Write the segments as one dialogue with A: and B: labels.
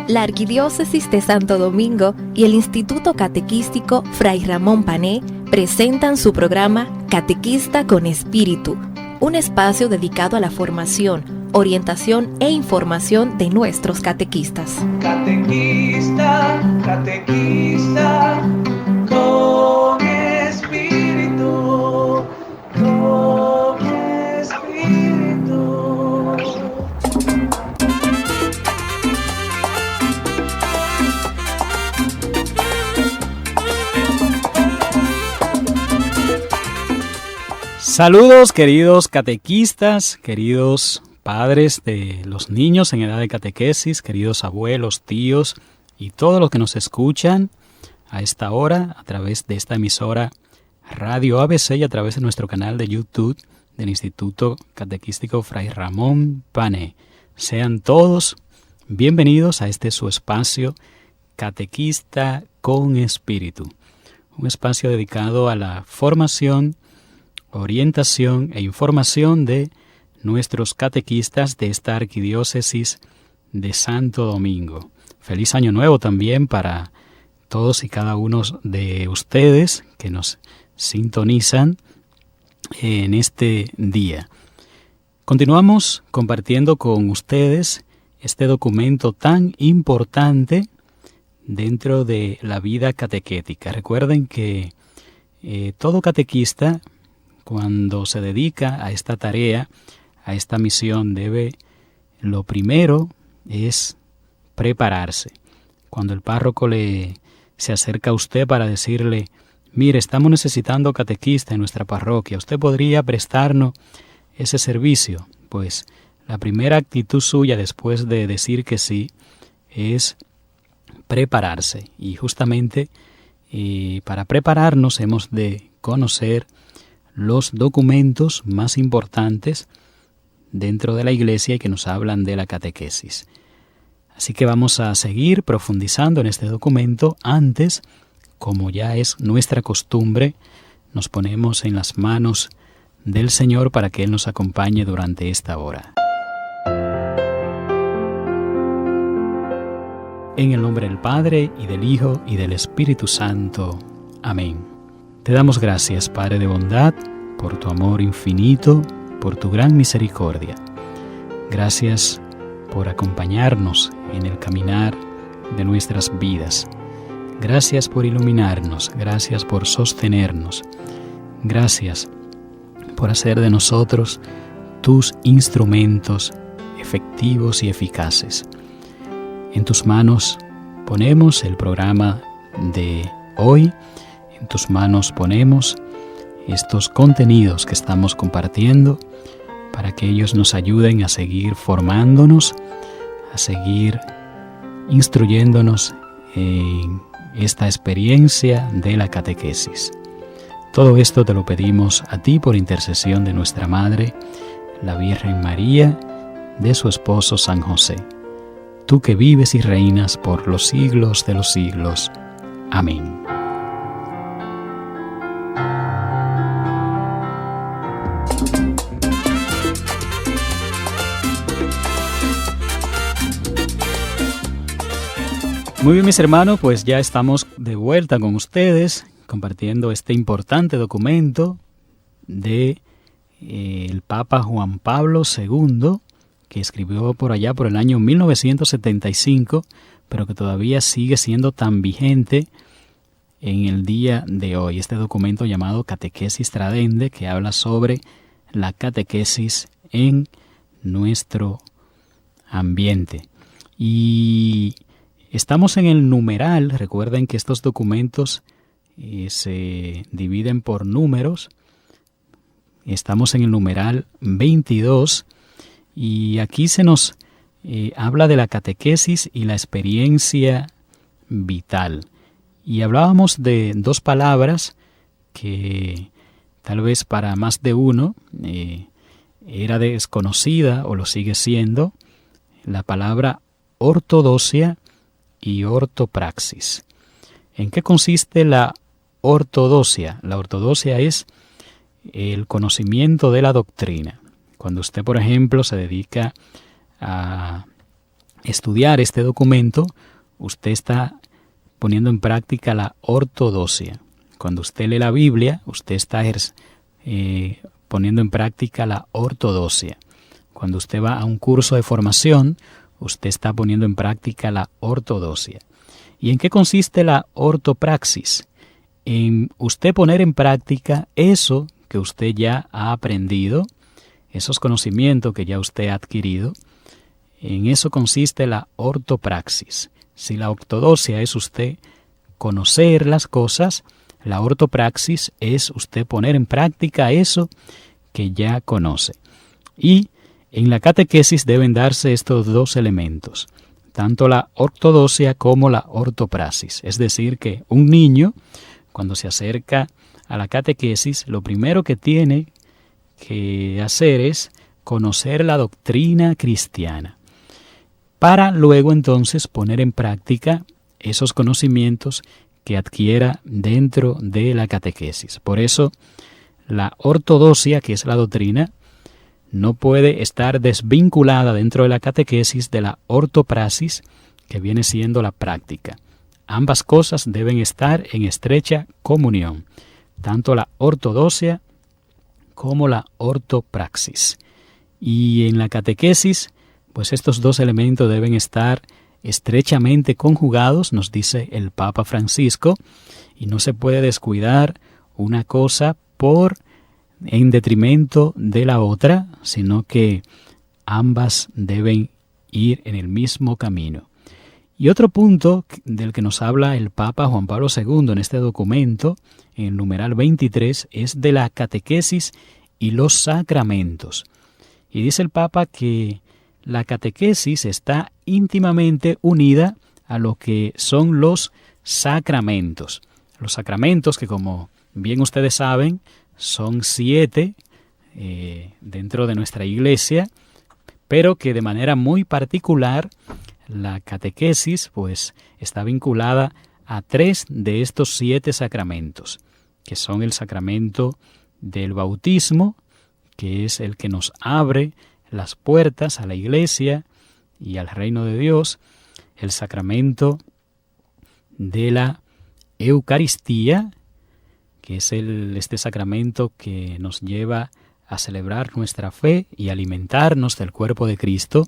A: La Arquidiócesis de Santo Domingo y el Instituto Catequístico Fray Ramón Pané presentan su programa Catequista con Espíritu, un espacio dedicado a la formación, orientación e información de nuestros catequistas.
B: Catequista, catequista, con espíritu, con espíritu.
C: Saludos, queridos catequistas, queridos padres de los niños en edad de catequesis, queridos abuelos, tíos y todos los que nos escuchan a esta hora a través de esta emisora Radio ABC y a través de nuestro canal de YouTube del Instituto Catequístico Fray Ramón Pané. Sean todos bienvenidos a este su espacio Catequista con Espíritu, un espacio dedicado a la formación, orientación e información de nuestros catequistas de esta arquidiócesis de Santo Domingo. Feliz Año Nuevo también para todos y cada uno de ustedes que nos sintonizan en este día. Continuamos compartiendo con ustedes este documento tan importante dentro de la vida catequética. Recuerden que todo catequista, cuando se dedica a esta tarea, a esta misión, lo primero es prepararse. Cuando el párroco se acerca a usted para decirle, mire, estamos necesitando catequista en nuestra parroquia, ¿usted podría prestarnos ese servicio? Pues la primera actitud suya después de decir que sí es prepararse. Y justamente para prepararnos hemos de conocer los documentos más importantes dentro de la Iglesia y que nos hablan de la catequesis. Así que vamos a seguir profundizando en este documento. Antes, como ya es nuestra costumbre, nos ponemos en las manos del Señor para que Él nos acompañe durante esta hora. En el nombre del Padre, y del Hijo, y del Espíritu Santo. Amén. Te damos gracias, Padre de bondad, por tu amor infinito, por tu gran misericordia. Gracias por acompañarnos en el caminar de nuestras vidas. Gracias por iluminarnos, gracias por sostenernos. Gracias por hacer de nosotros tus instrumentos efectivos y eficaces. En tus manos ponemos el programa de hoy. En tus manos ponemos estos contenidos que estamos compartiendo para que ellos nos ayuden a seguir formándonos, a seguir instruyéndonos en esta experiencia de la catequesis. Todo esto te lo pedimos a ti por intercesión de nuestra Madre, la Virgen María, de su esposo San José. Tú que vives y reinas por los siglos de los siglos. Amén. Muy bien, mis hermanos, pues ya estamos de vuelta con ustedes compartiendo este importante documento de el Papa Juan Pablo II, que escribió por allá por el año 1975, pero que todavía sigue siendo tan vigente en el día de hoy. Este documento llamado Catequesis Tradendae, que habla sobre la catequesis en nuestro ambiente. Y estamos en el numeral. Recuerden que estos documentos se dividen por números. Estamos en el numeral 22 y aquí se nos habla de la catequesis y la experiencia vital. Y hablábamos de dos palabras que tal vez para más de uno era desconocida o lo sigue siendo, la palabra ortodoxia y ortopraxis. ¿En qué consiste la ortodoxia? La ortodoxia es el conocimiento de la doctrina. Cuando usted, por ejemplo, se dedica a estudiar este documento, usted está poniendo en práctica la ortodoxia. Cuando usted lee la Biblia, usted está poniendo en práctica la ortodoxia. Cuando usted va a un curso de formación, usted está poniendo en práctica la ortodoxia. ¿Y en qué consiste la ortopraxis? En usted poner en práctica eso que usted ya ha aprendido, esos conocimientos que ya usted ha adquirido. En eso consiste la ortopraxis. Si la ortodoxia es usted conocer las cosas, la ortopraxis es usted poner en práctica eso que ya conoce. Y en la catequesis deben darse estos dos elementos, tanto la ortodoxia como la ortopraxis. Es decir, que un niño, cuando se acerca a la catequesis, lo primero que tiene que hacer es conocer la doctrina cristiana, para luego entonces poner en práctica esos conocimientos que adquiera dentro de la catequesis. Por eso, la ortodoxia, que es la doctrina, no puede estar desvinculada dentro de la catequesis de la ortopraxis, que viene siendo la práctica. Ambas cosas deben estar en estrecha comunión, tanto la ortodoxia como la ortopraxis. Y en la catequesis, pues estos dos elementos deben estar estrechamente conjugados, nos dice el Papa Francisco, y no se puede descuidar una cosa en detrimento de la otra, sino que ambas deben ir en el mismo camino. Y otro punto del que nos habla el Papa Juan Pablo II en este documento, en el numeral 23, es de la catequesis y los sacramentos. Y dice el Papa que la catequesis está íntimamente unida a lo que son los sacramentos. Los sacramentos que, como bien ustedes saben, son 7 dentro de nuestra iglesia, pero que de manera muy particular la catequesis pues está vinculada a 3 de estos 7 sacramentos, que son el sacramento del bautismo, que es el que nos abre las puertas a la iglesia y al reino de Dios, el sacramento de la Eucaristía, que es este sacramento que nos lleva a celebrar nuestra fe y alimentarnos del cuerpo de Cristo,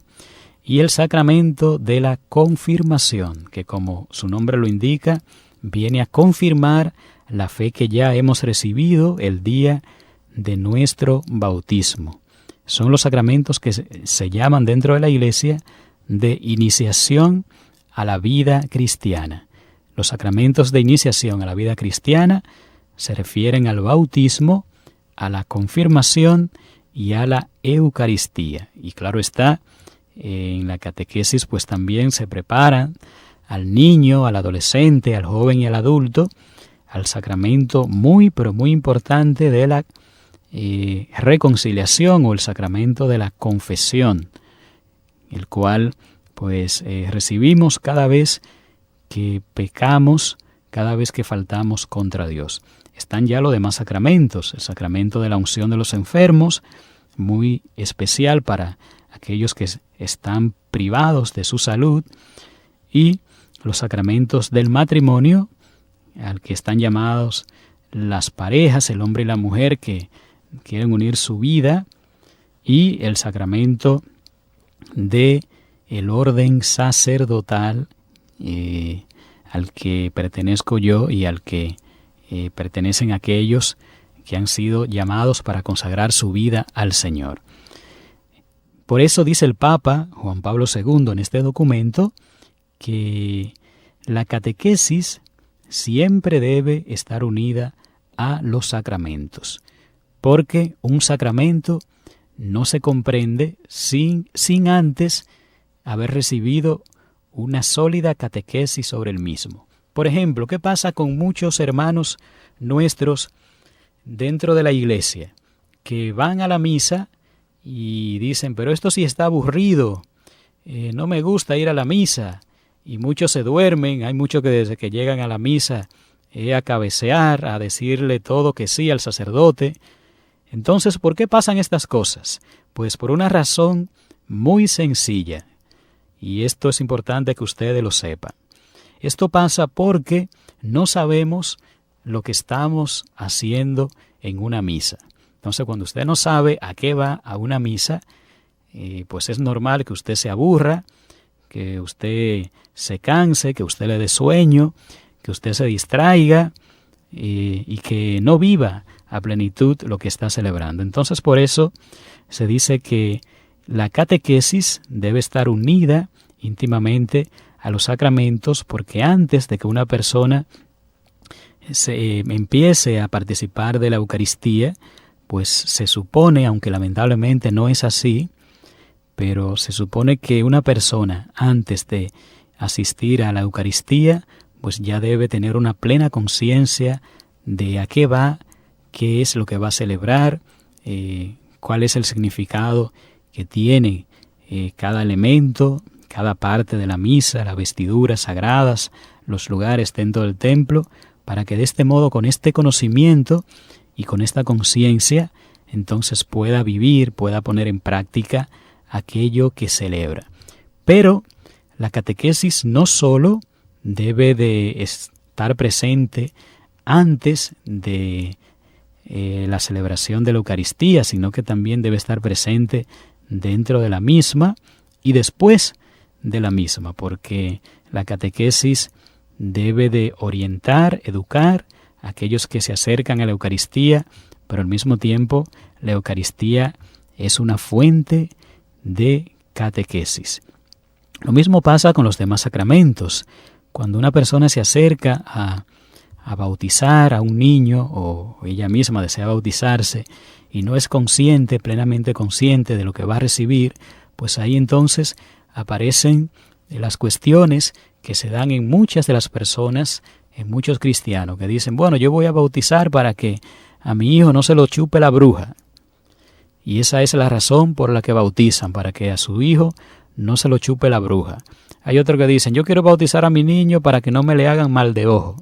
C: y el sacramento de la confirmación, que como su nombre lo indica, viene a confirmar la fe que ya hemos recibido el día de nuestro bautismo. Son los sacramentos que se llaman dentro de la Iglesia de iniciación a la vida cristiana. Los sacramentos de iniciación a la vida cristiana se refieren al bautismo, a la confirmación y a la Eucaristía. Y claro está, en la catequesis pues también se preparan al niño, al adolescente, al joven y al adulto al sacramento muy pero muy importante de la reconciliación, o el sacramento de la confesión, el cual pues recibimos cada vez que pecamos, cada vez que faltamos contra Dios. Están ya los demás sacramentos, el sacramento de la unción de los enfermos, muy especial para aquellos que están privados de su salud, y los sacramentos del matrimonio, al que están llamados las parejas, el hombre y la mujer que quieren unir su vida, y el sacramento de el orden sacerdotal al que pertenezco yo y al que pertenecen aquellos que han sido llamados para consagrar su vida al Señor. Por eso dice el Papa Juan Pablo II en este documento que la catequesis siempre debe estar unida a los sacramentos, porque un sacramento no se comprende sin antes haber recibido una sólida catequesis sobre el mismo. Por ejemplo, ¿qué pasa con muchos hermanos nuestros dentro de la iglesia que van a la misa y dicen, pero esto sí está aburrido, no me gusta ir a la misa? Y muchos se duermen, hay muchos que desde que llegan a la misa a cabecear, a decirle todo que sí al sacerdote. Entonces, ¿por qué pasan estas cosas? Pues por una razón muy sencilla, Y esto es importante que ustedes lo sepan. Esto pasa porque no sabemos lo que estamos haciendo en una misa. Entonces, cuando usted no sabe a qué va a una misa, pues es normal que usted se aburra, que usted se canse, que usted le dé sueño, que usted se distraiga y que no viva a plenitud lo que está celebrando. Entonces, por eso se dice que la catequesis debe estar unida íntimamente a los sacramentos, porque antes de que una persona se empiece a participar de la Eucaristía, pues se supone, aunque lamentablemente no es así, pero se supone que una persona antes de asistir a la Eucaristía, pues ya debe tener una plena conciencia de a qué va, qué es lo que va a celebrar, cuál es el significado que tiene cada elemento, cada parte de la misa, las vestiduras sagradas, los lugares dentro del templo, para que de este modo, con este conocimiento y con esta conciencia, entonces pueda vivir, pueda poner en práctica aquello que celebra. Pero la catequesis no solo debe de estar presente antes de la celebración de la Eucaristía, sino que también debe estar presente dentro de la misma y después de la misma, porque la catequesis debe de orientar, educar a aquellos que se acercan a la Eucaristía, pero al mismo tiempo la Eucaristía es una fuente de catequesis. Lo mismo pasa con los demás sacramentos. Cuando una persona se acerca a bautizar a un niño, o ella misma desea bautizarse y no es consciente, plenamente consciente de lo que va a recibir, pues ahí entonces aparecen las cuestiones que se dan en muchas de las personas, en muchos cristianos, que dicen, bueno, yo voy a bautizar para que a mi hijo no se lo chupe la bruja. Y esa es la razón por la que bautizan, para que a su hijo no se lo chupe la bruja. Hay otros que dicen, yo quiero bautizar a mi niño para que no me le hagan mal de ojo.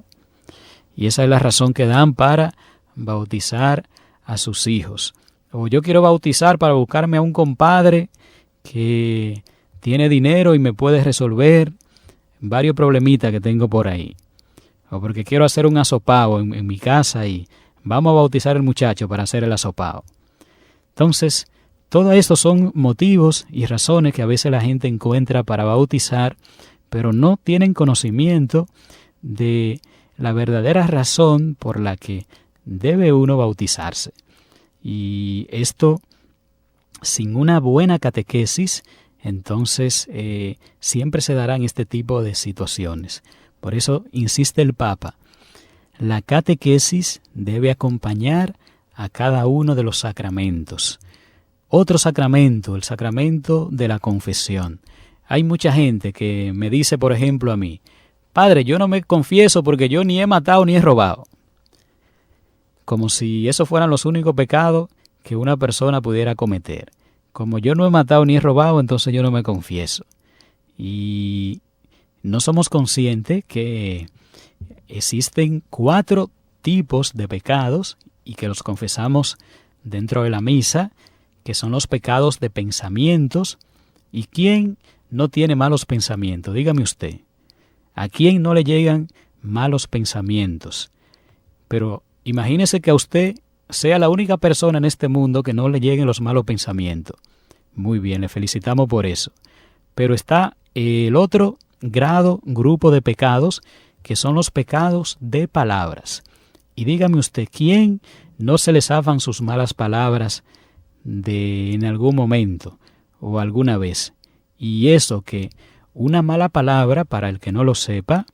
C: Y esa es la razón que dan para bautizar a sus hijos. O yo quiero bautizar para buscarme a un compadre que tiene dinero y me puede resolver varios problemitas que tengo por ahí. O porque quiero hacer un asopao en mi casa y vamos a bautizar al muchacho para hacer el asopao. Entonces, todo esto son motivos y razones que a veces la gente encuentra para bautizar, pero no tienen conocimiento de la verdadera razón por la que debe uno bautizarse. Y esto, sin una buena catequesis, entonces siempre se darán este tipo de situaciones. Por eso insiste el Papa, la catequesis debe acompañar a cada uno de los sacramentos. Otro sacramento, el sacramento de la confesión. Hay mucha gente que me dice, por ejemplo, a mí, Padre, yo no me confieso porque yo ni he matado ni he robado. Como si esos fueran los únicos pecados que una persona pudiera cometer. Como yo no he matado ni he robado, entonces yo no me confieso. Y no somos conscientes que existen 4 tipos de pecados y que los confesamos dentro de la misa, que son los pecados de pensamientos. ¿Y quién no tiene malos pensamientos? Dígame usted. ¿A quién no le llegan malos pensamientos? Pero imagínese que a usted sea la única persona en este mundo que no le lleguen los malos pensamientos. Muy bien, le felicitamos por eso. Pero está el otro grupo de pecados, que son los pecados de palabras. Y dígame usted, ¿quién no se le zafan sus malas palabras en algún momento o alguna vez? Y eso que una mala palabra, para el que no lo sepa,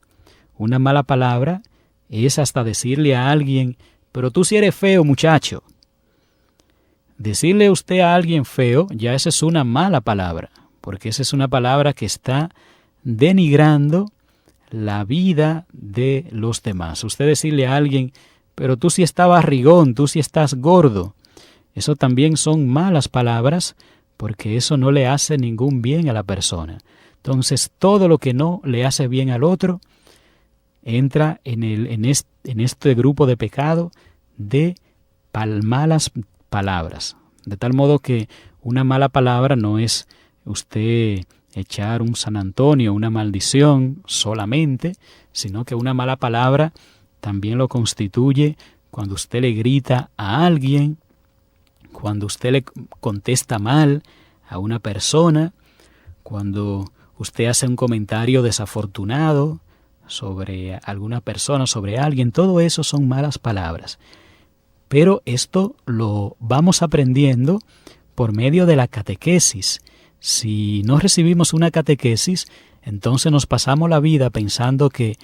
C: una mala palabra es hasta decirle a alguien, pero tú sí eres feo, muchacho. Decirle usted a alguien feo, ya esa es una mala palabra, porque esa es una palabra que está denigrando la vida de los demás. Usted decirle a alguien, pero tú sí estás barrigón, tú sí estás gordo. Eso también son malas palabras, porque eso no le hace ningún bien a la persona. Entonces, todo lo que no le hace bien al otro entra en este grupo de pecado de malas palabras. De tal modo que una mala palabra no es usted echar un San Antonio, una maldición solamente, sino que una mala palabra también lo constituye cuando usted le grita a alguien, cuando usted le contesta mal a una persona, cuando usted hace un comentario desafortunado sobre alguna persona, sobre alguien. Todo eso son malas palabras. Pero esto lo vamos aprendiendo por medio de la catequesis. Si no recibimos una catequesis, entonces nos pasamos la vida pensando que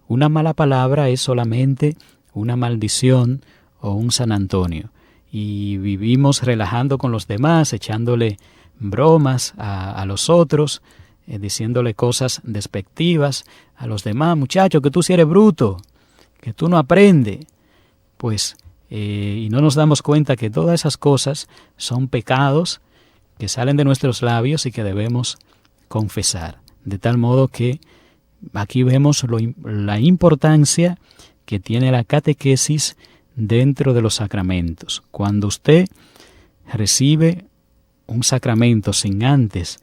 C: una mala palabra es solamente una maldición o un San Antonio. Y vivimos relajando con los demás, echándole bromas a los otros, diciéndole cosas despectivas a los demás. Muchacho, que tú sí eres bruto, que tú no aprendes. Pues, y no nos damos cuenta que todas esas cosas son pecados que salen de nuestros labios y que debemos confesar. De tal modo que aquí vemos la importancia que tiene la catequesis dentro de los sacramentos. Cuando usted recibe un sacramento sin antes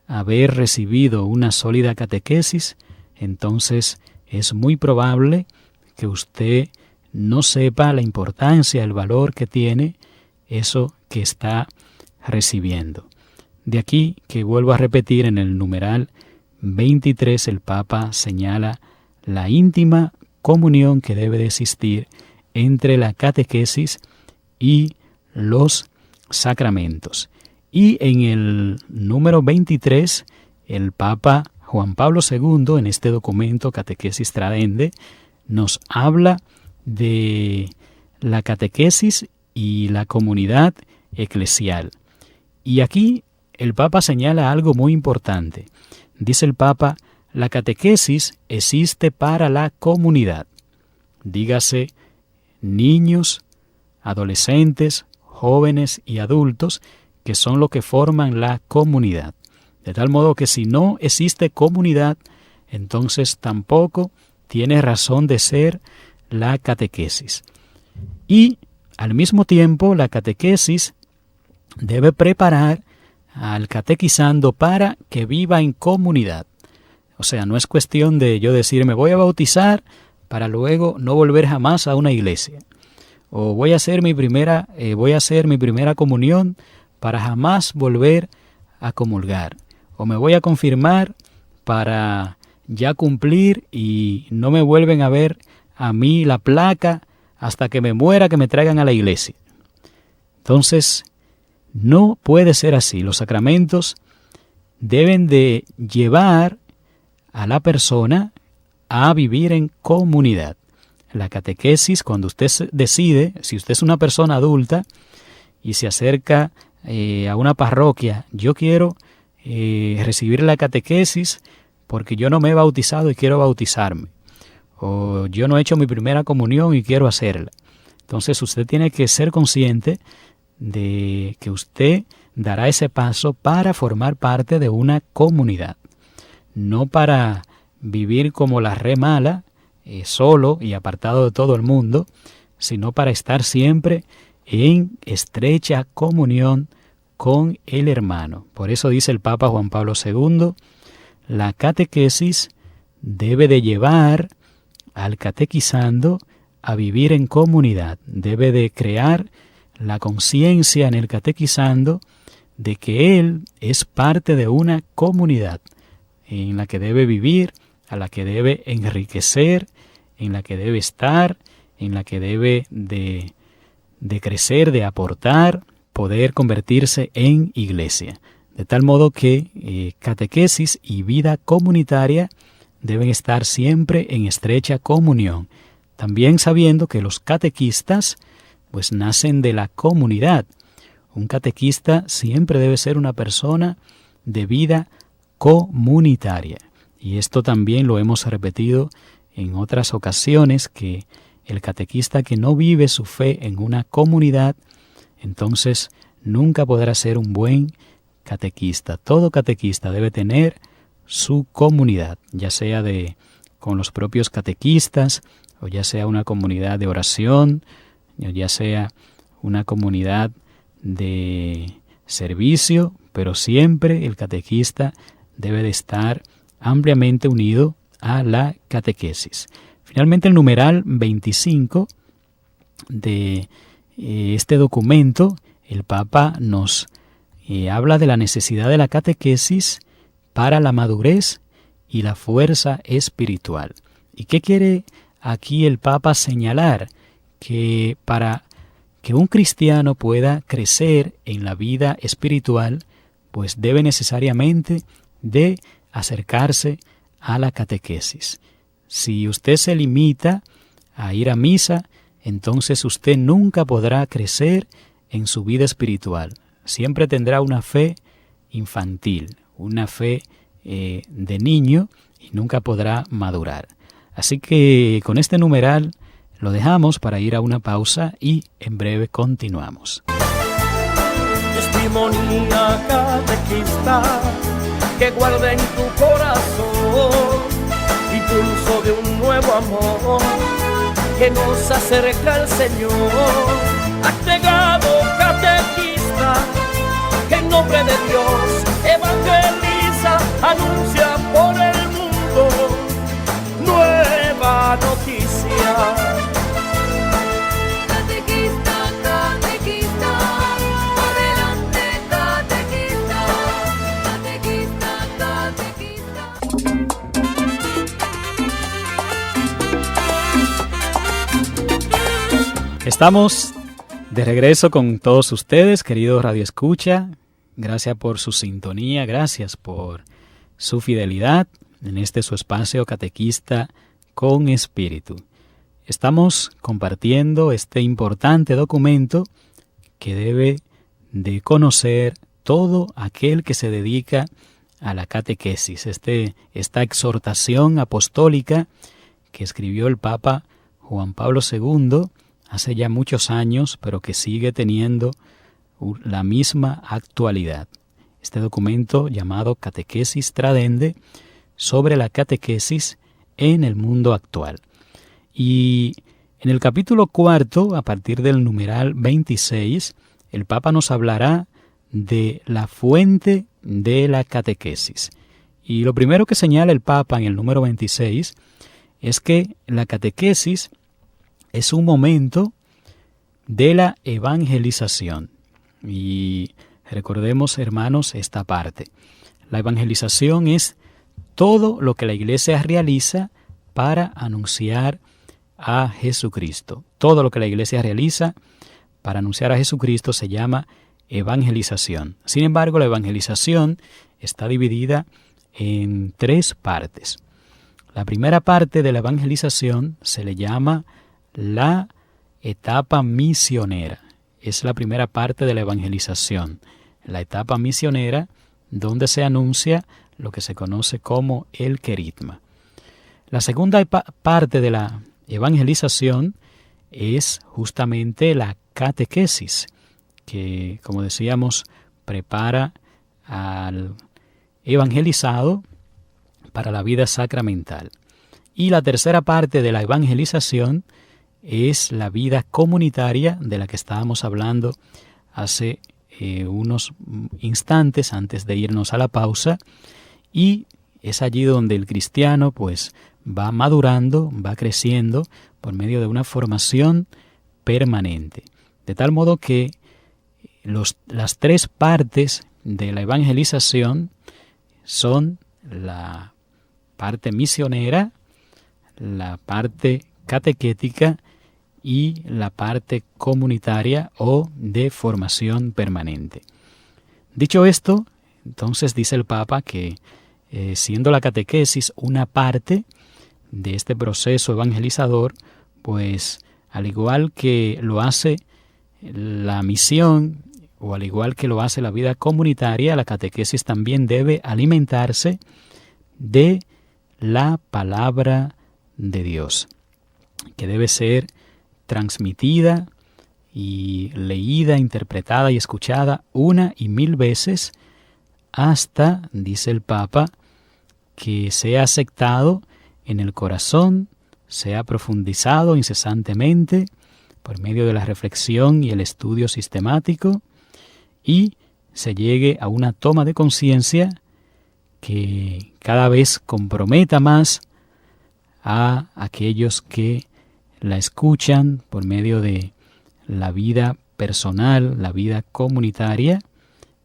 C: haber recibido una sólida catequesis, entonces es muy probable que usted no sepa la importancia, el valor que tiene eso que está recibiendo. De aquí que vuelvo a repetir, en el numeral 23 el Papa señala la íntima comunión que debe de existir entre la catequesis y los sacramentos. Y en el número 23, el Papa Juan Pablo II, en este documento Catequesis Tradendae, nos habla de la catequesis y la comunidad eclesial. Y aquí el Papa señala algo muy importante. Dice el Papa, la catequesis existe para la comunidad. Dígase, niños, adolescentes, jóvenes y adultos, que son los que forman la comunidad. De tal modo que si no existe comunidad, entonces tampoco tiene razón de ser la catequesis. Y al mismo tiempo la catequesis debe preparar al catequizando para que viva en comunidad. O sea, no es cuestión de yo decir me voy a bautizar para luego no volver jamás a una iglesia. O voy a hacer mi primera comunión para jamás volver a comulgar. O me voy a confirmar para ya cumplir y no me vuelven a ver a mí la placa hasta que me muera, que me traigan a la iglesia. Entonces, no puede ser así. Los sacramentos deben de llevar a la persona a vivir en comunidad. La catequesis, cuando usted decide, si usted es una persona adulta y se acerca a una parroquia, yo quiero recibir la catequesis porque yo no me he bautizado y quiero bautizarme. O yo no he hecho mi primera comunión y quiero hacerla. Entonces usted tiene que ser consciente de que usted dará ese paso para formar parte de una comunidad. No para vivir como la re mala, solo y apartado de todo el mundo, sino para estar siempre en estrecha comunión con el hermano. Por eso dice el Papa Juan Pablo II, la catequesis debe de llevar al catequizando a vivir en comunidad. Debe de crear la conciencia en el catequizando de que él es parte de una comunidad en la que debe vivir, a la que debe enriquecer, en la que debe estar, en la que debe de crecer, de aportar, poder convertirse en iglesia. De tal modo que catequesis y vida comunitaria deben estar siempre en estrecha comunión. También sabiendo que los catequistas pues nacen de la comunidad. Un catequista siempre debe ser una persona de vida comunitaria. Y esto también lo hemos repetido en otras ocasiones, que el catequista que no vive su fe en una comunidad, entonces nunca podrá ser un buen catequista. Todo catequista debe tener su comunidad, ya sea con los propios catequistas, o ya sea una comunidad de oración, o ya sea una comunidad de servicio pero siempre el catequista debe de estar ampliamente unido a la catequesis. Finalmente, el numeral 25 de este documento, el Papa nos habla de la necesidad de la catequesis para la madurez y la fuerza espiritual. ¿Y qué quiere aquí el Papa señalar? Que para que un cristiano pueda crecer en la vida espiritual, pues debe necesariamente de acercarse a la catequesis. Si usted se limita a ir a misa, entonces usted nunca podrá crecer en su vida espiritual. Siempre tendrá una fe infantil, una fe de niño, y nunca podrá madurar. Así que con este numeral lo dejamos para ir a una pausa y en breve continuamos.
D: Testimonía catequista que guarda en tu corazón impulso de un nuevo amor que nos acerca al Señor. Has llegado catequista que en nombre de Dios evangeliza, anuncia por el mundo nueva noticia.
E: Catequista, catequista, adelante catequista, catequista, catequista.
C: Estamos de regreso con todos ustedes, queridos Radio Escucha. Gracias por su sintonía, gracias por su fidelidad en este su espacio Catequista con Espíritu. Estamos compartiendo este importante documento que debe de conocer todo aquel que se dedica a la catequesis. Esta exhortación apostólica que escribió el Papa Juan Pablo II hace ya muchos años, pero que sigue teniendo la misma actualidad. Este documento llamado Catequesis Tradendae sobre la catequesis en el mundo actual. Y en el capítulo 4, a partir del numeral 26, el Papa nos hablará de la fuente de la catequesis. Y lo primero que señala el Papa en el número 26 es que la catequesis es un momento de la evangelización. Y recordemos, hermanos, esta parte. La evangelización es todo lo que la Iglesia realiza para anunciar a Jesucristo. Todo lo que la Iglesia realiza para anunciar a Jesucristo se llama evangelización. Sin embargo, la evangelización está dividida en 3 partes. La primera parte de la evangelización se le llama la etapa misionera. Es la primera parte de la evangelización, la etapa misionera donde se anuncia lo que se conoce como el querigma. La segunda parte de la evangelización es justamente la catequesis, que, como decíamos, prepara al evangelizado para la vida sacramental. Y la tercera parte de la evangelización es la vida comunitaria de la que estábamos hablando hace unos instantes antes de irnos a la pausa, y es allí donde el cristiano pues va madurando, va creciendo por medio de una formación permanente. De tal modo que las 3 partes de la evangelización son la parte misionera, la parte catequética y la parte comunitaria o de formación permanente. Dicho esto, entonces dice el Papa que siendo la catequesis una parte de este proceso evangelizador, pues al igual que lo hace la misión o al igual que lo hace la vida comunitaria, la catequesis también debe alimentarse de la palabra de Dios, que debe ser transmitida y leída, interpretada y escuchada 1 y 1000 veces hasta, dice el Papa, que sea aceptado en el corazón, sea profundizado incesantemente por medio de la reflexión y el estudio sistemático, y se llegue a una toma de conciencia que cada vez comprometa más a aquellos que la escuchan por medio de la vida personal, la vida comunitaria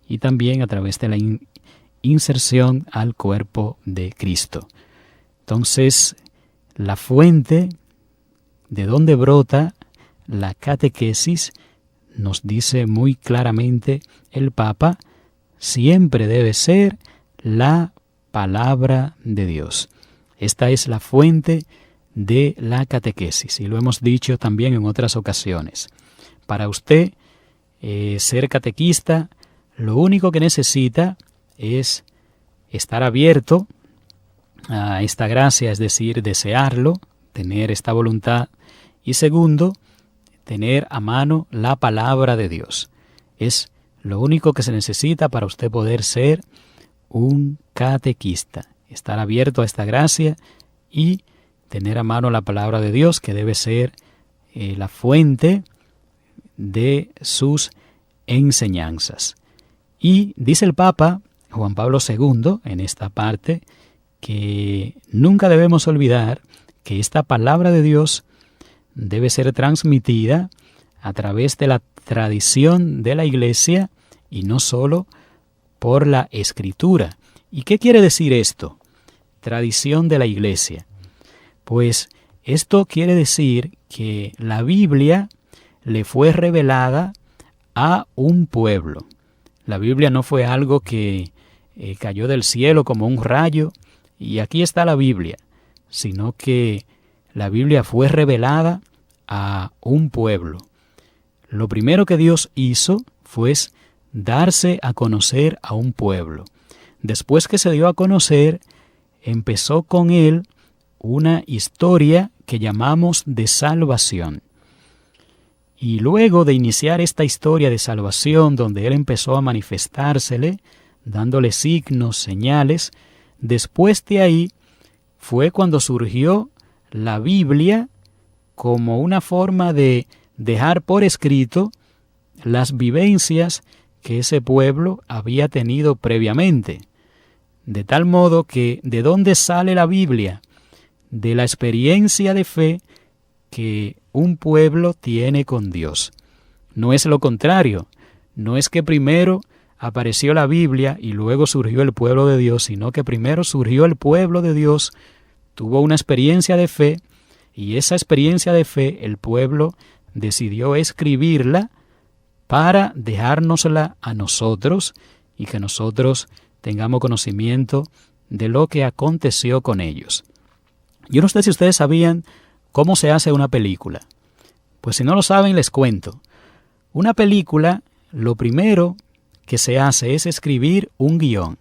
C: y también a través de la inserción al cuerpo de Cristo. Entonces, la fuente de donde brota la catequesis, nos dice muy claramente el Papa, siempre debe ser la palabra de Dios. Esta es la fuente de la catequesis y lo hemos dicho también en otras ocasiones. Para usted ser catequista, lo único que necesita es estar abierto a esta gracia, es decir, desearlo, tener esta voluntad, y segundo, tener a mano la palabra de Dios. Es lo único que se necesita para usted poder ser un catequista, estar abierto a esta gracia y tener a mano la palabra de Dios, que debe ser la fuente de sus enseñanzas. Y dice el Papa Juan Pablo II en esta parte que nunca debemos olvidar que esta palabra de Dios debe ser transmitida a través de la tradición de la Iglesia y no solo por la Escritura. ¿Y qué quiere decir esto? Tradición de la Iglesia. Pues esto quiere decir que la Biblia le fue revelada a un pueblo. La Biblia no fue algo que cayó del cielo como un rayo y aquí está la Biblia, sino que la Biblia fue revelada a un pueblo. Lo primero que Dios hizo fue darse a conocer a un pueblo. Después que se dio a conocer, empezó con él una historia que llamamos de salvación. Y luego de iniciar esta historia de salvación, donde él empezó a manifestársele, dándole signos, señales, después de ahí fue cuando surgió la Biblia como una forma de dejar por escrito las vivencias que ese pueblo había tenido previamente. De tal modo que, ¿de dónde sale la Biblia? De la experiencia de fe que un pueblo tiene con Dios. No es lo contrario, no es que primero apareció la Biblia y luego surgió el pueblo de Dios, sino que primero surgió el pueblo de Dios, tuvo una experiencia de fe, y esa experiencia de fe el pueblo decidió escribirla para dejárnosla a nosotros y que nosotros tengamos conocimiento de lo que aconteció con ellos. Yo no sé si ustedes sabían cómo se hace una película. Pues si no lo saben, les cuento. Una película, lo primero que se hace es escribir un guión.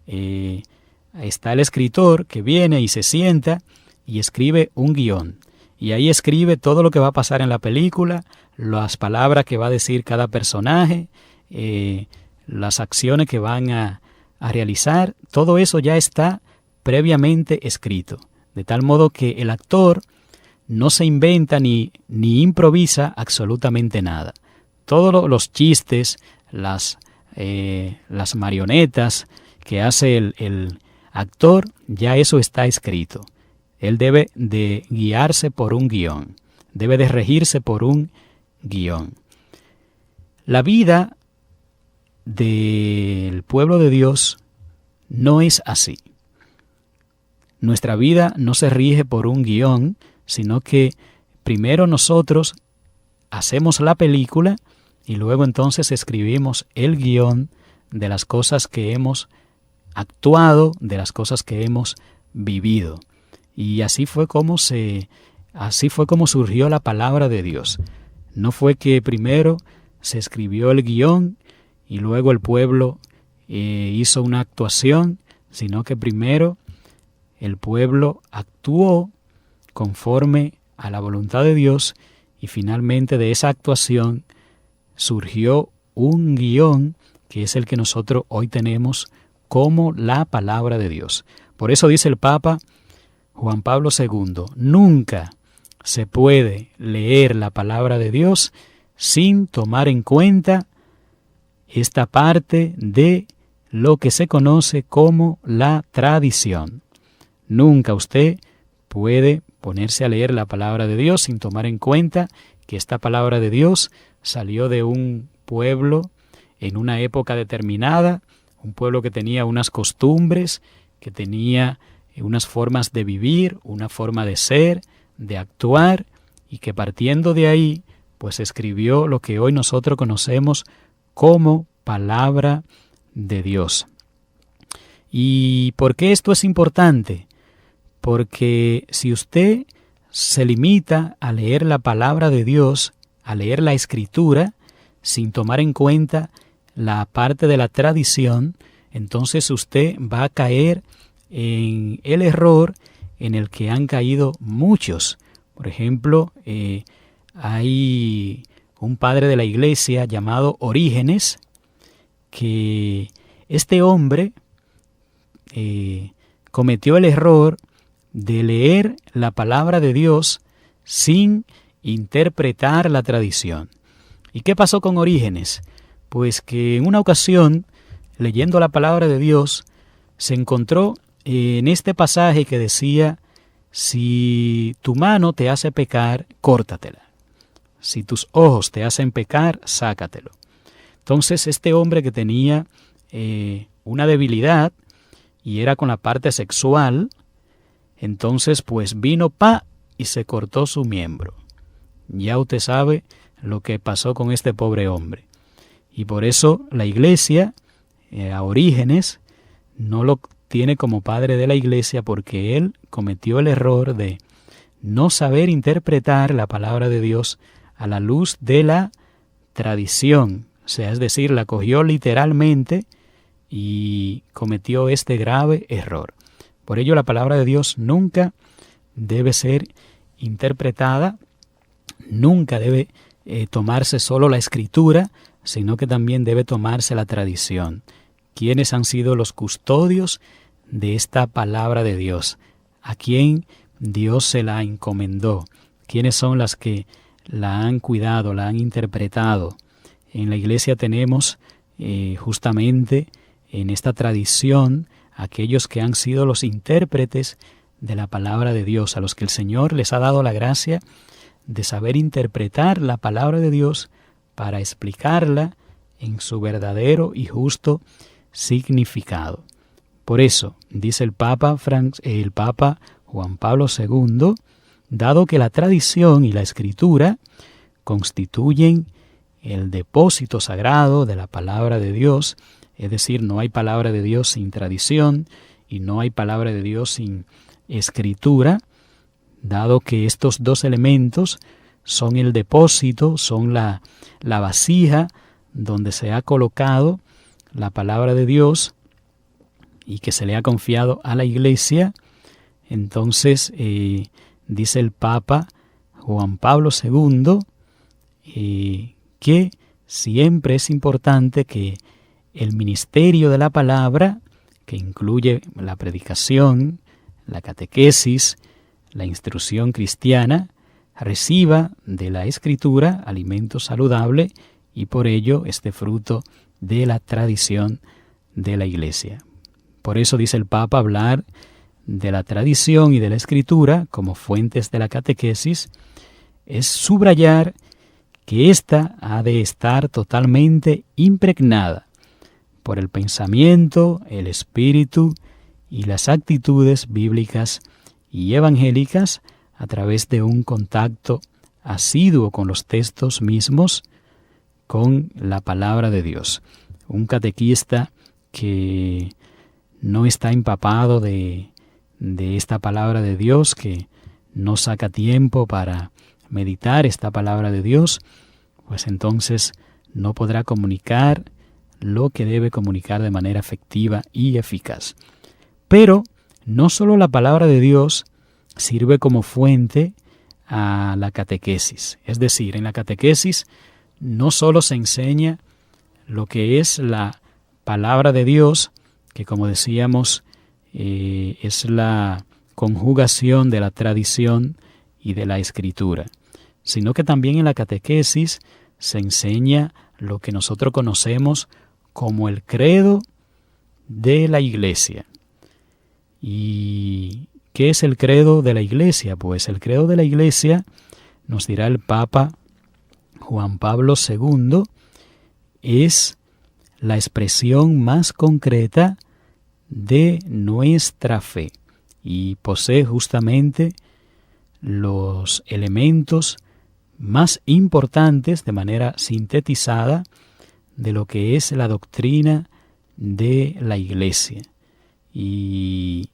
C: Está el escritor que viene y se sienta y escribe un guión. Y ahí escribe todo lo que va a pasar en la película, las palabras que va a decir cada personaje, las acciones que van a realizar. Todo eso ya está previamente escrito. De tal modo que el actor no se inventa ni improvisa absolutamente nada. Todos los chistes, las marionetas que hace el actor, ya eso está escrito. Él debe de guiarse por un guión, debe de regirse por un guión. La vida del pueblo de Dios no es así. Nuestra vida no se rige por un guión, sino que primero nosotros hacemos la película y luego entonces escribimos el guión de las cosas que hemos actuado, de las cosas que hemos vivido. Y así fue como surgió la palabra de Dios. No fue que primero se escribió el guión y luego el pueblo hizo una actuación, sino que primero el pueblo actuó conforme a la voluntad de Dios y finalmente de esa actuación surgió un guión que es el que nosotros hoy tenemos como la palabra de Dios. Por eso dice el Papa Juan Pablo II, nunca se puede leer la palabra de Dios sin tomar en cuenta esta parte de lo que se conoce como la tradición. Nunca usted puede ponerse a leer la palabra de Dios sin tomar en cuenta que esta palabra de Dios salió de un pueblo en una época determinada, un pueblo que tenía unas costumbres, que tenía unas formas de vivir, una forma de ser, de actuar, y que partiendo de ahí, pues escribió lo que hoy nosotros conocemos como palabra de Dios. ¿Y por qué esto es importante? Porque si usted se limita a leer la palabra de Dios, a leer la Escritura, sin tomar en cuenta la parte de la tradición, entonces usted va a caer en el error en el que han caído muchos. Por ejemplo, hay un padre de la iglesia llamado Orígenes, que este hombre cometió el error de leer la palabra de Dios sin interpretar la tradición. ¿Y qué pasó con Orígenes? Pues que en una ocasión, leyendo la palabra de Dios, se encontró en este pasaje que decía: si tu mano te hace pecar, córtatela. Si tus ojos te hacen pecar, sácatelo. Entonces este hombre que tenía una debilidad y era con la parte sexual, entonces pues vino y se cortó su miembro. Ya usted sabe lo que pasó con este pobre hombre. Y por eso la iglesia, a Orígenes, no lo tiene como padre de la iglesia, porque él cometió el error de no saber interpretar la palabra de Dios a la luz de la tradición. O sea, es decir, la cogió literalmente y cometió este grave error. Por ello, la palabra de Dios nunca debe ser interpretada, nunca debe tomarse solo la Escritura, sino que también debe tomarse la tradición. ¿Quiénes han sido los custodios de esta palabra de Dios? ¿A quién Dios se la encomendó? ¿Quiénes son las que la han cuidado, la han interpretado? En la iglesia tenemos justamente en esta tradición aquellos que han sido los intérpretes de la palabra de Dios, a los que el Señor les ha dado la gracia de saber interpretar la palabra de Dios para explicarla en su verdadero y justo significado. Por eso, dice el Papa Juan Pablo II, dado que la tradición y la Escritura constituyen el depósito sagrado de la palabra de Dios, es decir, no hay palabra de Dios sin tradición y no hay palabra de Dios sin Escritura, dado que estos dos elementos son el depósito, son la vasija donde se ha colocado la palabra de Dios y que se le ha confiado a la iglesia, entonces dice el Papa Juan Pablo II que siempre es importante que el ministerio de la palabra, que incluye la predicación, la catequesis, la instrucción cristiana, reciba de la Escritura alimento saludable y por ello este fruto de la tradición de la Iglesia. Por eso dice el Papa, hablar de la tradición y de la Escritura como fuentes de la catequesis es subrayar que ésta ha de estar totalmente impregnada por el pensamiento, el espíritu y las actitudes bíblicas y evangélicas a través de un contacto asiduo con los textos mismos, con la palabra de Dios. Un catequista que no está empapado de esta palabra de Dios, que no saca tiempo para meditar esta palabra de Dios, pues entonces no podrá comunicar lo que debe comunicar de manera efectiva y eficaz. Pero no solo la palabra de Dios sirve como fuente a la catequesis. Es decir, en la catequesis no solo se enseña lo que es la palabra de Dios, que como decíamos es la conjugación de la tradición y de la Escritura, sino que también en la catequesis se enseña lo que nosotros conocemos como el credo de la Iglesia. ¿Y qué es el credo de la Iglesia? Pues el credo de la Iglesia, nos dirá el Papa Juan Pablo II, es la expresión más concreta de nuestra fe y posee justamente los elementos más importantes de manera sintetizada de lo que es la doctrina de la Iglesia. Y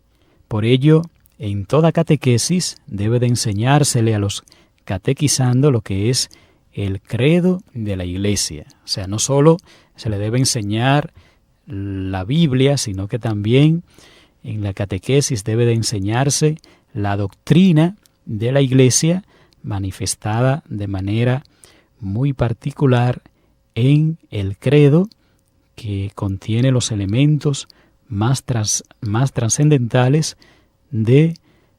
C: por ello, en toda catequesis debe de enseñársele a los catequizando lo que es el credo de la Iglesia. O sea, no solo se le debe enseñar la Biblia, sino que también en la catequesis debe de enseñarse la doctrina de la Iglesia manifestada de manera muy particular en el credo, que contiene los elementos más trascendentales de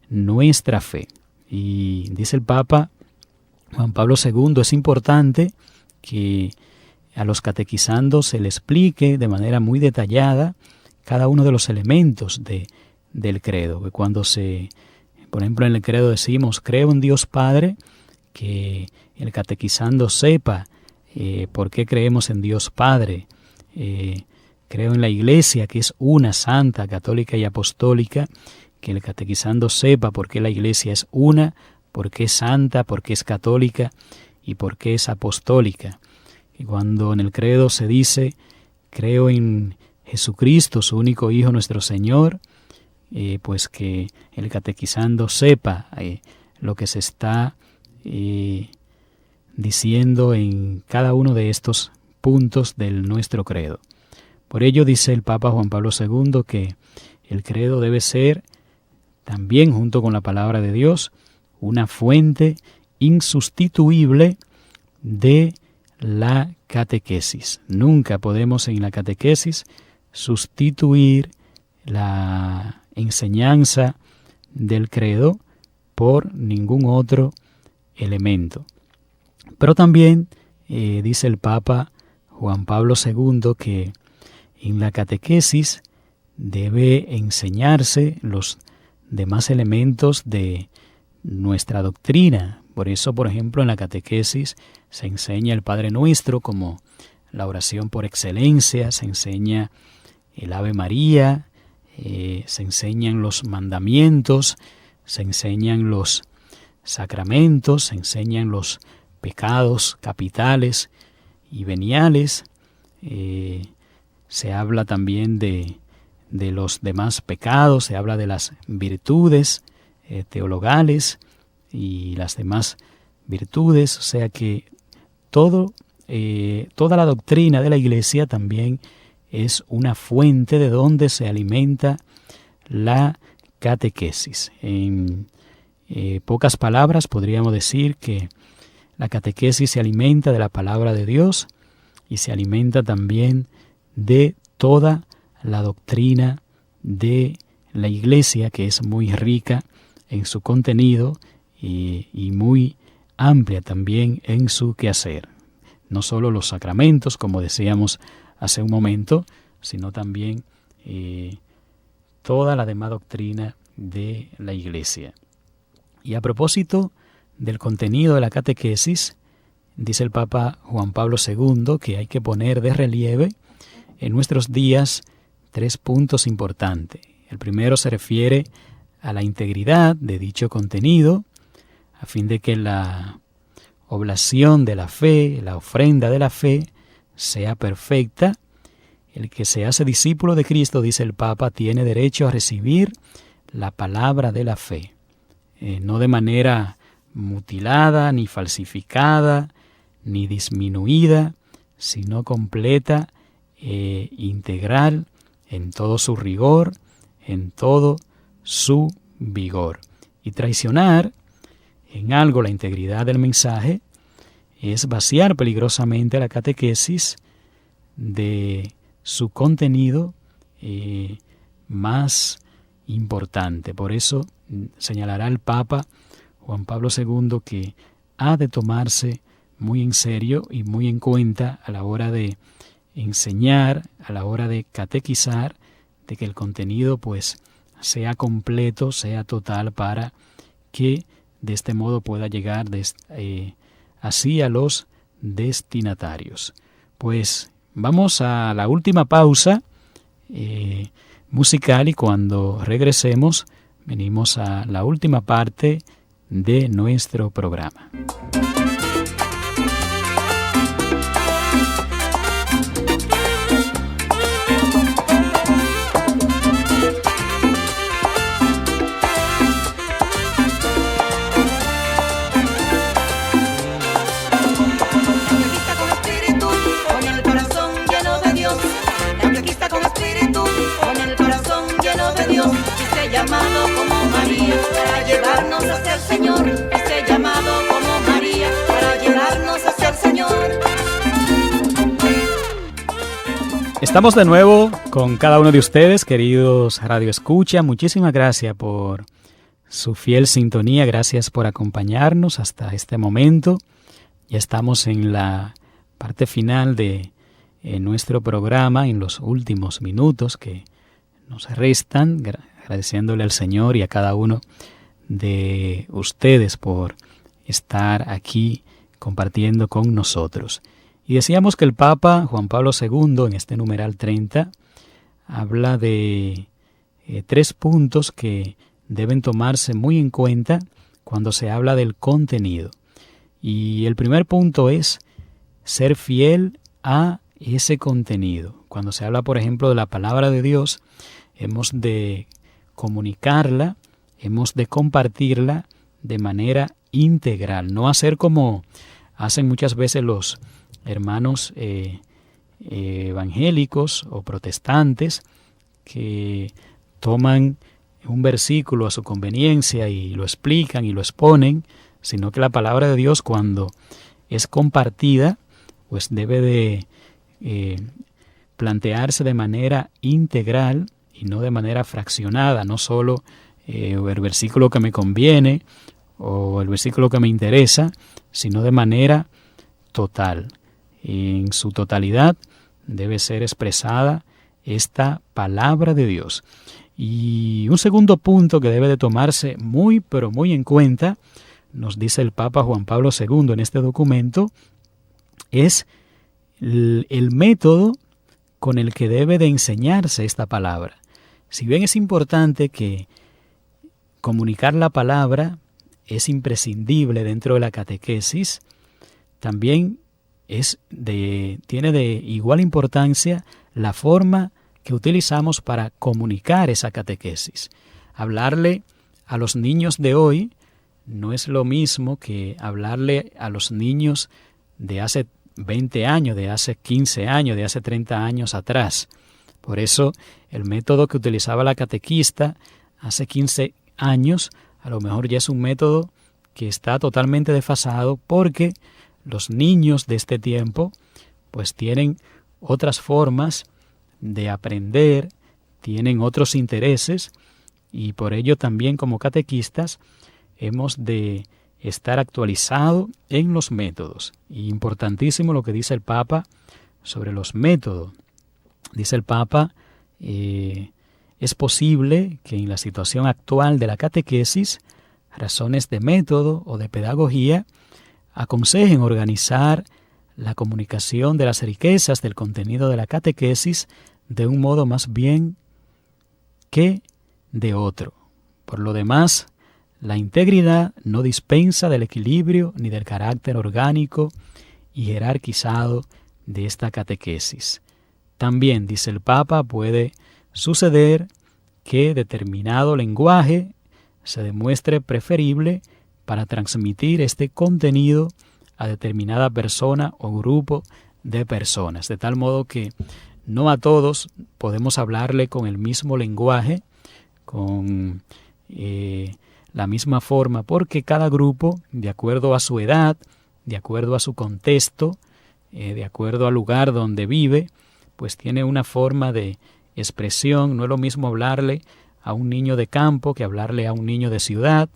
C: nuestra fe. Y dice el Papa Juan Pablo II, es importante que a los catequizandos se les explique de manera muy detallada cada uno de los elementos del credo. Que cuando por ejemplo, en el credo decimos, creo en Dios Padre, que el catequizando sepa por qué creemos en Dios Padre. Creo en la Iglesia, que es una, santa, católica y apostólica, que el catequizando sepa por qué la Iglesia es una, por qué es santa, por qué es católica y por qué es apostólica. Y cuando en el credo se dice, creo en Jesucristo, su único Hijo, nuestro Señor, pues que el catequizando sepa lo que se está diciendo en cada uno de estos puntos del nuestro credo. Por ello dice el Papa Juan Pablo II que el credo debe ser también, junto con la palabra de Dios, una fuente insustituible de la catequesis. Nunca podemos en la catequesis sustituir la enseñanza del credo por ningún otro elemento. Pero también dice el Papa Juan Pablo II que en la catequesis debe enseñarse los demás elementos de nuestra doctrina. Por eso, por ejemplo, en la catequesis se enseña el Padre Nuestro como la oración por excelencia, se enseña el Ave María, se enseñan los mandamientos, se enseñan los sacramentos, se enseñan los pecados capitales y veniales, se habla también de los demás pecados, se habla de las virtudes teologales y las demás virtudes, o sea que toda la doctrina de la Iglesia también es una fuente de donde se alimenta la catequesis. En pocas palabras podríamos decir que la catequesis se alimenta de la palabra de Dios y se alimenta también de toda la doctrina de la Iglesia, que es muy rica en su contenido y muy amplia también en su quehacer. No solo los sacramentos, como decíamos hace un momento, sino también toda la demás doctrina de la Iglesia. Y a propósito del contenido de la catequesis, dice el Papa Juan Pablo II que hay que poner de relieve en nuestros días 3 puntos importantes. El primero se refiere a la integridad de dicho contenido, a fin de que la oblación de la fe, la ofrenda de la fe, sea perfecta. El que se hace discípulo de Cristo, dice el Papa, tiene derecho a recibir la palabra de la fe, no de manera mutilada, ni falsificada, ni disminuida, sino completa e integral en todo su rigor, en todo su vigor. Y traicionar en algo la integridad del mensaje es vaciar peligrosamente a la catequesis de su contenido más importante. Por eso señalará el Papa Juan Pablo II que ha de tomarse muy en serio y muy en cuenta a la hora de enseñar, a la hora de catequizar, de que el contenido pues sea completo, sea total, para que de este modo pueda llegar así a los destinatarios. Pues vamos a la última pausa musical, y cuando regresemos venimos a la última parte de nuestro programa.
E: Llamado como María para llevarnos hacia el Señor, ese llamado como María para llevarnos hacia el Señor.
C: Estamos de nuevo con cada uno de ustedes, queridos Radio Escucha. Muchísimas gracias por su fiel sintonía, gracias por acompañarnos hasta este momento. Ya estamos en la parte final de nuestro programa, en los últimos minutos que nos restan, agradeciéndole al Señor y a cada uno de ustedes por estar aquí compartiendo con nosotros. Y decíamos que el Papa Juan Pablo II, en este numeral 30, habla de 3 puntos que deben tomarse muy en cuenta cuando se habla del contenido. Y el primer punto es ser fiel a ese contenido. Cuando se habla, por ejemplo, de la palabra de Dios, hemos de comunicarla, hemos de compartirla de manera integral, no hacer como hacen muchas veces los hermanos evangélicos o protestantes, que toman un versículo a su conveniencia y lo explican y lo exponen, sino que la palabra de Dios, cuando es compartida, pues debe de plantearse de manera integral y no de manera fraccionada, no solo el versículo que me conviene o el versículo que me interesa, sino de manera total. En su totalidad debe ser expresada esta palabra de Dios. Y un segundo punto que debe de tomarse muy, pero muy en cuenta, nos dice el Papa Juan Pablo II en este documento, es el método con el que debe de enseñarse esta palabra. Si bien es importante que comunicar la palabra es imprescindible dentro de la catequesis, también tiene de igual importancia la forma que utilizamos para comunicar esa catequesis. Hablarle a los niños de hoy no es lo mismo que hablarle a los niños de hace 20 años, de hace 15 años, de hace 30 años atrás. Por eso, el método que utilizaba la catequista hace 15 años, a lo mejor ya es un método que está totalmente desfasado, porque los niños de este tiempo pues tienen otras formas de aprender, tienen otros intereses, y por ello también como catequistas hemos de estar actualizados en los métodos. Y importantísimo lo que dice el Papa sobre los métodos. Dice el Papa, es posible que en la situación actual de la catequesis, razones de método o de pedagogía aconsejen organizar la comunicación de las riquezas del contenido de la catequesis de un modo más bien que de otro. Por lo demás, la integridad no dispensa del equilibrio ni del carácter orgánico y jerarquizado de esta catequesis. También, dice el Papa, puede suceder que determinado lenguaje se demuestre preferible para transmitir este contenido a determinada persona o grupo de personas, de tal modo que no a todos podemos hablarle con el mismo lenguaje, con la misma forma, porque cada grupo, de acuerdo a su edad, de acuerdo a su contexto, de acuerdo al lugar donde vive, pues tiene una forma de expresión. No es lo mismo hablarle a un niño de campo que hablarle a un niño de ciudad.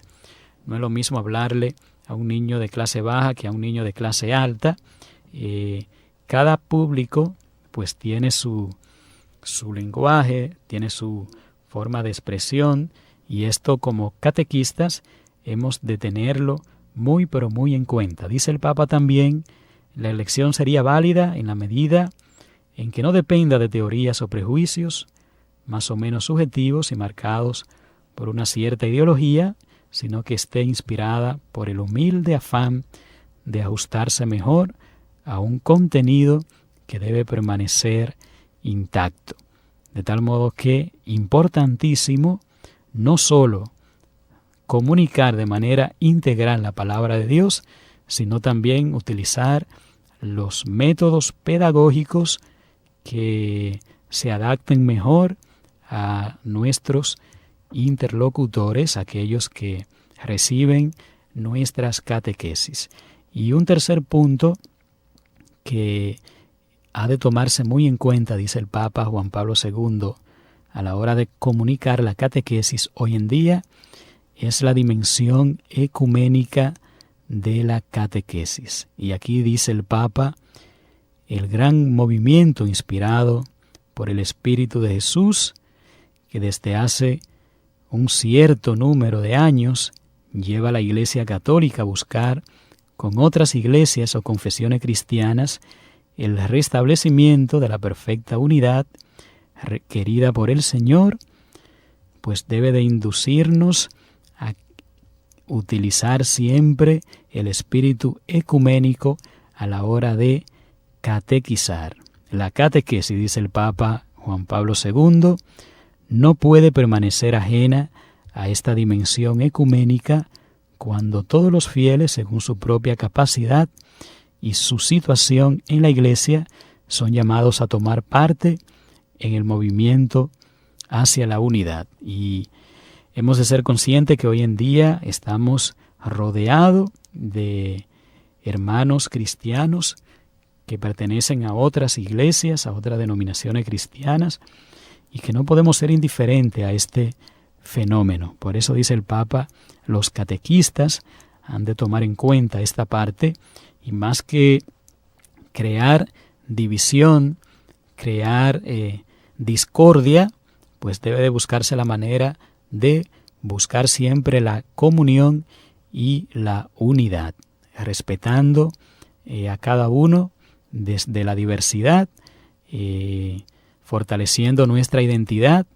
C: No es lo mismo hablarle a un niño de clase baja que a un niño de clase alta. Cada público pues tiene su lenguaje, tiene su forma de expresión, y esto como catequistas hemos de tenerlo muy pero muy en cuenta. Dice el Papa también, la elección sería válida en la medida en que no dependa de teorías o prejuicios más o menos subjetivos y marcados por una cierta ideología, sino que esté inspirada por el humilde afán de ajustarse mejor a un contenido que debe permanecer intacto. De tal modo que importantísimo no solo comunicar de manera integral la palabra de Dios, sino también utilizar los métodos pedagógicos que se adapten mejor a nuestros interlocutores, aquellos que reciben nuestras catequesis. Y un tercer punto que ha de tomarse muy en cuenta, dice el Papa Juan Pablo II, a la hora de comunicar la catequesis hoy en día, es la dimensión ecuménica de la catequesis. Y aquí dice el Papa, el gran movimiento inspirado por el Espíritu de Jesús, que desde hace un cierto número de años lleva a la Iglesia Católica a buscar con otras iglesias o confesiones cristianas el restablecimiento de la perfecta unidad requerida por el Señor, pues debe de inducirnos a utilizar siempre el espíritu ecuménico a la hora de catequizar. La catequesis, dice el Papa Juan Pablo II, no puede permanecer ajena a esta dimensión ecuménica cuando todos los fieles, según su propia capacidad y su situación en la Iglesia, son llamados a tomar parte en el movimiento hacia la unidad. Y hemos de ser conscientes que hoy en día estamos rodeados de hermanos cristianos que pertenecen a otras iglesias, a otras denominaciones cristianas, y que no podemos ser indiferentes a este fenómeno. Por eso dice el Papa, los catequistas han de tomar en cuenta esta parte, y más que crear división, crear discordia, pues debe de buscarse la manera de buscar siempre la comunión y la unidad, respetando a cada uno desde la diversidad, fortaleciendo nuestra identidad,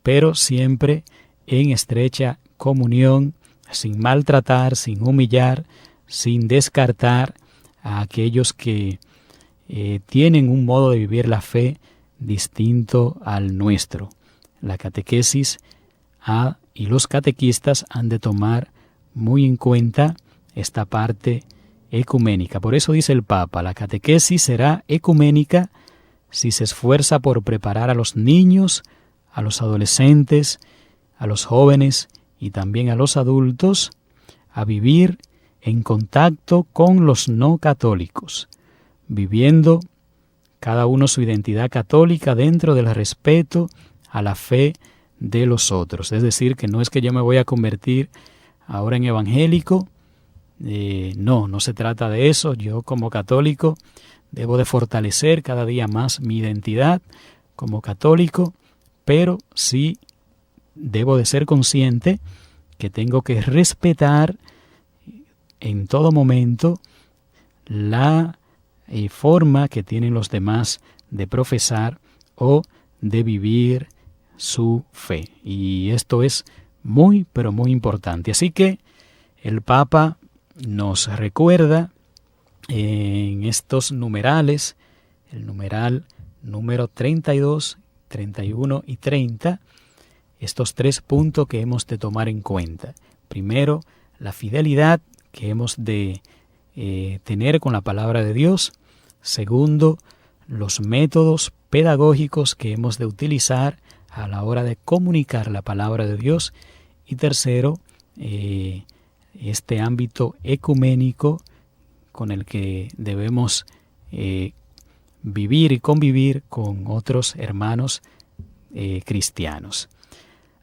C: pero siempre en estrecha comunión, sin maltratar, sin humillar, sin descartar a aquellos que tienen un modo de vivir la fe distinto al nuestro. La catequesis y los catequistas han de tomar muy en cuenta esta parte ecuménica. Por eso dice el Papa, la catequesis será ecuménica si se esfuerza por preparar a los niños, a los adolescentes, a los jóvenes y también a los adultos a vivir en contacto con los no católicos, viviendo cada uno su identidad católica dentro del respeto a la fe de los otros. Es decir, que no es que yo me voy a convertir ahora en evangélico, no se trata de eso. Yo como católico debo de fortalecer cada día más mi identidad como católico, pero sí debo de ser consciente que tengo que respetar en todo momento la forma que tienen los demás de profesar o de vivir su fe. Y esto es muy, pero muy importante. Así que el Papa nos recuerda en estos numerales, el numeral número 32, 31 y 30, estos 3 puntos que hemos de tomar en cuenta. Primero, la fidelidad que hemos de tener con la palabra de Dios. Segundo, los métodos pedagógicos que hemos de utilizar a la hora de comunicar la palabra de Dios. Y tercero, este ámbito ecuménico con el que debemos vivir y convivir con otros hermanos cristianos.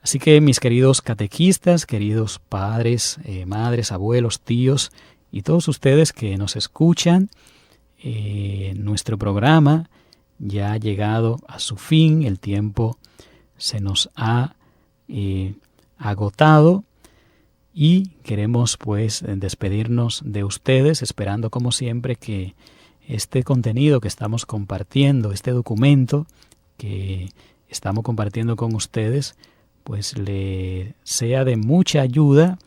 C: Así que mis queridos catequistas, queridos padres, madres, abuelos, tíos y todos ustedes que nos escuchan, nuestro programa ya ha llegado a su fin, el tiempo se nos ha agotado y queremos pues despedirnos de ustedes, esperando como siempre que este contenido que estamos compartiendo, este documento que estamos compartiendo con ustedes, pues le sea de mucha ayuda,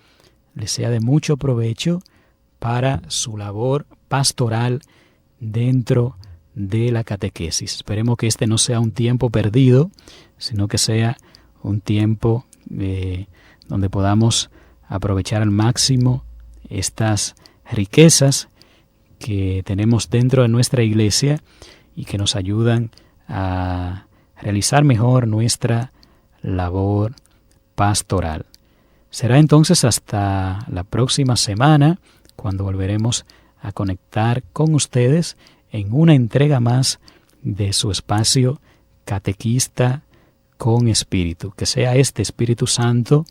C: le sea de mucho provecho para su labor pastoral dentro de la catequesis. Esperemos que este no sea un tiempo perdido, sino que sea un tiempo donde podamos aprovechar al máximo estas riquezas que tenemos dentro de nuestra iglesia y que nos ayudan a realizar mejor nuestra labor pastoral. Será entonces hasta la próxima semana cuando volveremos a conectar con ustedes en una entrega más de su espacio Catequista con Espíritu. Que sea este Espíritu Santo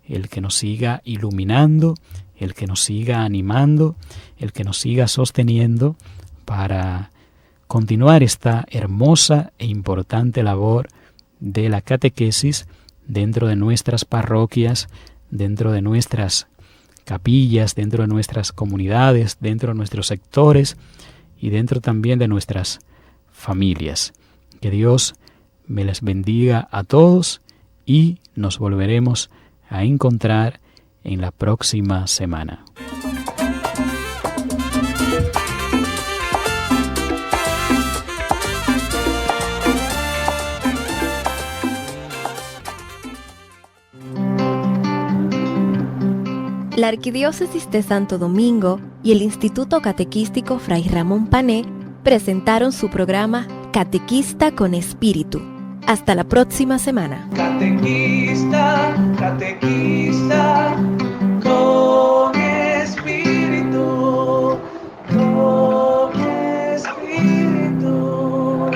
C: el que nos siga iluminando, el que nos siga animando, el que nos siga sosteniendo para continuar esta hermosa e importante labor de la catequesis dentro de nuestras parroquias, dentro de nuestras capillas, dentro de nuestras comunidades, dentro de nuestros sectores y dentro también de nuestras familias. Que Dios me les bendiga a todos y nos volveremos a encontrar en la próxima semana.
A: La Arquidiócesis de Santo Domingo y el Instituto Catequístico Fray Ramón Pané presentaron su programa Catequista con Espíritu. Hasta la próxima semana.
B: Catequista, catequista, con espíritu, con espíritu.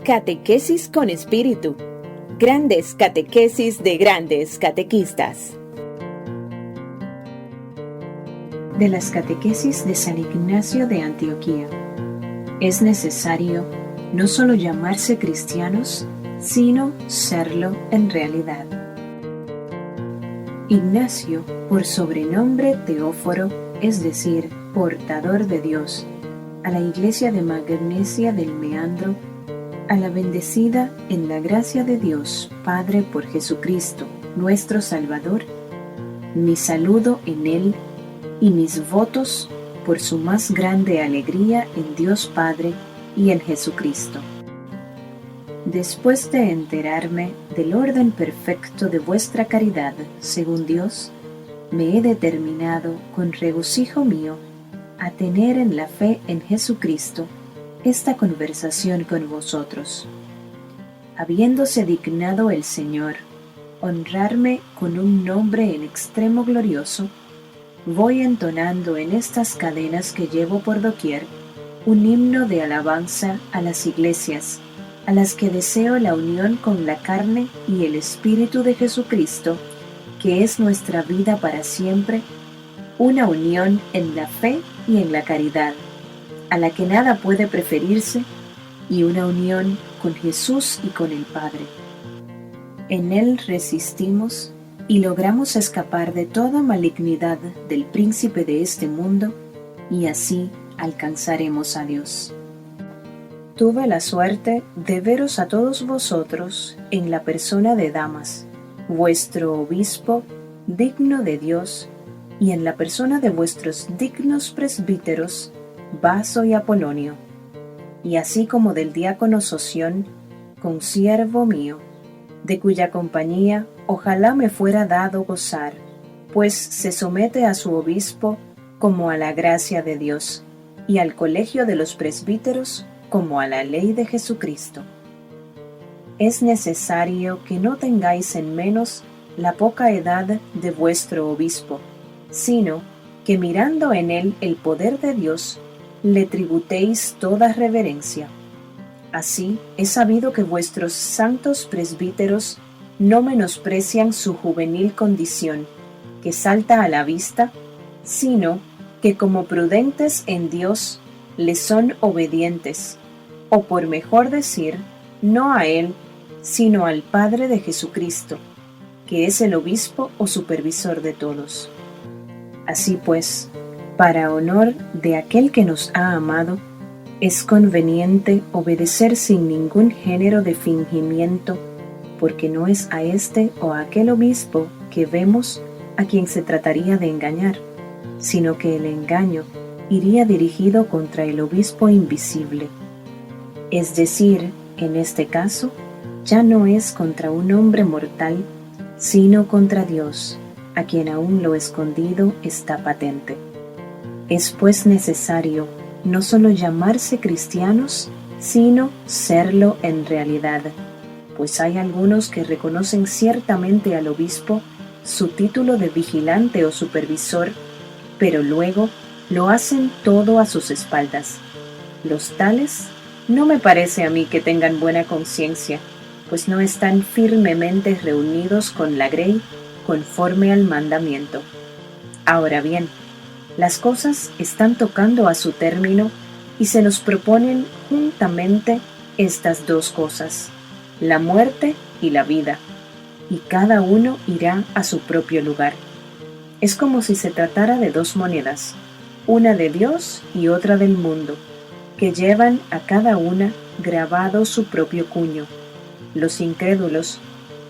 F: Catequesis con Espíritu. Grandes catequesis de grandes catequistas.
G: De las catequesis de San Ignacio de Antioquía. Es necesario no solo llamarse cristianos, sino serlo en realidad. Ignacio, por sobrenombre Teóforo, es decir, portador de Dios, a la iglesia de Magnesia del Meandro, a la bendecida en la gracia de Dios, Padre por Jesucristo, nuestro Salvador, mi saludo en Él y mis votos por su más grande alegría en Dios Padre y en Jesucristo. Después de enterarme del orden perfecto de vuestra caridad, según Dios, me he determinado con regocijo mío a tener en la fe en Jesucristo esta conversación con vosotros. Habiéndose dignado el Señor honrarme con un nombre en extremo glorioso, voy entonando en estas cadenas que llevo por doquier un himno de alabanza a las iglesias, a las que deseo la unión con la carne y el Espíritu de Jesucristo, que es nuestra vida para siempre, una unión en la fe y en la caridad, a la que nada puede preferirse, y una unión con Jesús y con el Padre. En Él resistimos y logramos escapar de toda malignidad del príncipe de este mundo, y así alcanzaremos a Dios. Tuve la suerte de veros a todos vosotros en la persona de Damas, vuestro obispo, digno de Dios, y en la persona de vuestros dignos presbíteros, Baso y Apolonio, y así como del diácono Soción, consiervo mío, de cuya compañía ojalá me fuera dado gozar, pues se somete a su obispo como a la gracia de Dios, y al colegio de los presbíteros como a la ley de Jesucristo. Es necesario que no tengáis en menos la poca edad de vuestro obispo, sino que mirando en él el poder de Dios, le tributéis toda reverencia, Así es sabido que vuestros santos presbíteros no menosprecian su juvenil condición, que salta a la vista, sino que como prudentes en Dios le son obedientes, o por mejor decir, no a Él, sino al Padre de Jesucristo, que es el obispo o supervisor de todos. Así pues, para honor de aquel que nos ha amado, es conveniente obedecer sin ningún género de fingimiento, porque no es a este o a aquel obispo que vemos a quien se trataría de engañar, sino que el engaño iría dirigido contra el obispo invisible. Es decir, en este caso, ya no es contra un hombre mortal, sino contra Dios, a quien aún lo escondido está patente. Es pues necesario no solo llamarse cristianos, sino serlo en realidad, pues hay algunos que reconocen ciertamente al obispo su título de vigilante o supervisor, pero luego lo hacen todo a sus espaldas. Los tales no me parece a mí que tengan buena conciencia, pues no están firmemente reunidos con la grey conforme al mandamiento. Ahora bien, las cosas están tocando a su término y se nos proponen juntamente estas dos cosas, la muerte y la vida, y cada uno irá a su propio lugar. Es como si se tratara de dos monedas, una de Dios y otra del mundo, que llevan a cada una grabado su propio cuño, los incrédulos,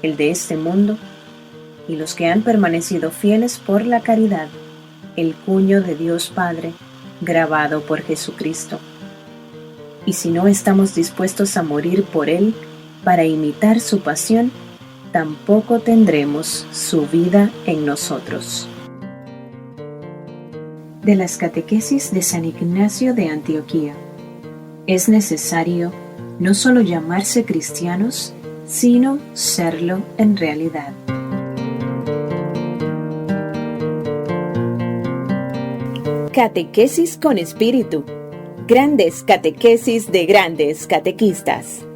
G: el de este mundo, y los que han permanecido fieles por la caridad, el cuño de Dios Padre, grabado por Jesucristo. Y si no estamos dispuestos a morir por Él para imitar su pasión, tampoco tendremos su vida en nosotros. De las catequesis de San Ignacio de Antioquía. Es necesario no solo llamarse cristianos, sino serlo en realidad.
F: Catequesis con espíritu. Grandes catequesis de grandes catequistas.